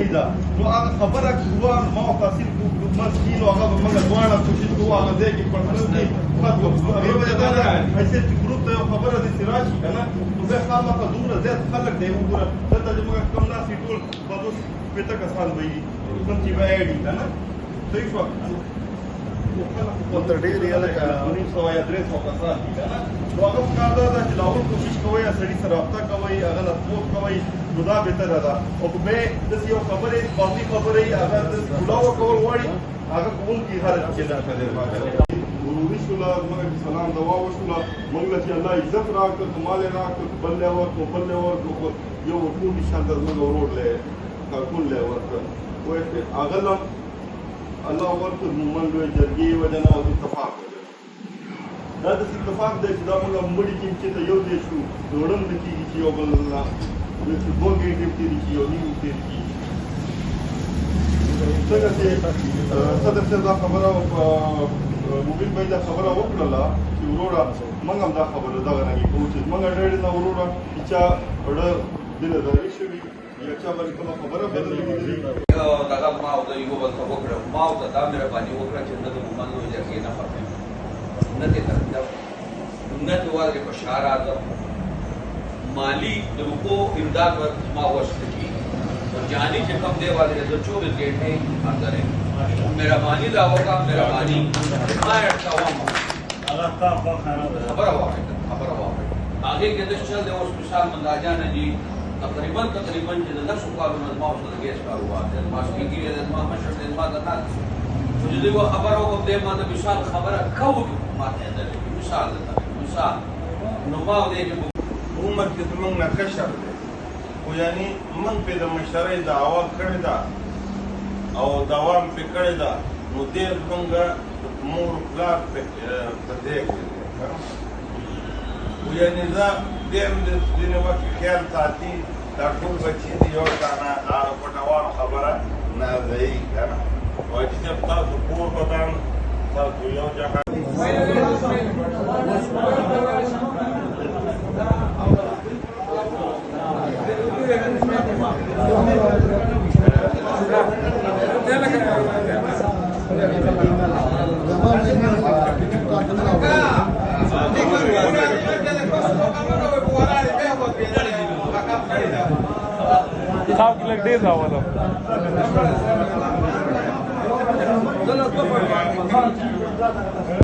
نو هغه خبره کوه ما تحصیل مسکین او هغه موږ دواړه کوشش کوو هغه ځای کې پټنو کې هغه وجه دا ده چې ګروپ ته خبره د سراجي کنه نو به خامخا دومره زیات خلک دی وګوره دلته چې موږ کم ناسې ټول په دوس پته کسان به وي کوم چې به اډي کنه صحیح شو تر ډېر یې لکه 900 یا 300 کسان دي کنه نو هغه کار دا چې لاول کوشش کوي سړي سره رابطه کوي هغه له سپورټ کوي نو دا بهتره ده او که به داسې یو خبرې باطلي خبرې هغه کلاوه کول غواړي هغه کوونکي هر چې دا کوي ضروري شوله موږ سلام دوا وشوله موږ له چې الله عزت راکړ مال راکړ بل له ورکړو بل له ورکړو یو ټول شانته زموږ ورور له کارکون له ورکړ وایي هغه الله ورکړ موږ له جرګې وجنه او اتفاق دا د اتفاق دی چې دا موږ مړي کې چې یو دی شو دوړم د کېږي چې یو بل نه د دوه ګېټې تېرې شي یو نیم تېرې شي څنګه چې صدر صاحب دا خبره مبین بھائی دا خبره وکړله چې وروره موږ هم دا خبره دغه رنګې کوو چې زموږ ډېر نه وروره چې چا اړه دله داري شوي یا چا باندې کومه خبره بدلېدلې دغه ما او د یو بل څه وکړه ما او دا مهرباني وکړه چې نه د مومن لوی جرګې نه پاتې نه دې ترتیب نه د والي بشارات مالی د کو امداد ور ما وشته کی اور جانی چې کم دی والے د 24 گیټ ہے اندر ہے مهرباني دا ہوگا مهرباني ما ارتوام الله تا خو خبر واحد آگے کے دس چل دے اس مثال منداجان جی تقریبا چې د 10 کالو مزما او د گیس کارو ہے ما سپیکی د ما مشر د ما دتا مجھے وہ خبر ہو دے ما د مثال خبر کو ما ته ده مثال نو ما دې عمر کې زموږ نه کشر دی خو یعنې موږ پرې د مشرۍ دعوا کړې ده او دوام پرې کړې ده نو دې زموږ مور پلار په دې کې خو یعنې دا دې هم د ځینې وخت خیال ساتي دا ټول بچي دي یو تانه هغه پټوان خبره نه ځایي که نه وایي چې تاسو کور بدن تاسو یو جهان صاحب کې لګ ډیر راوړم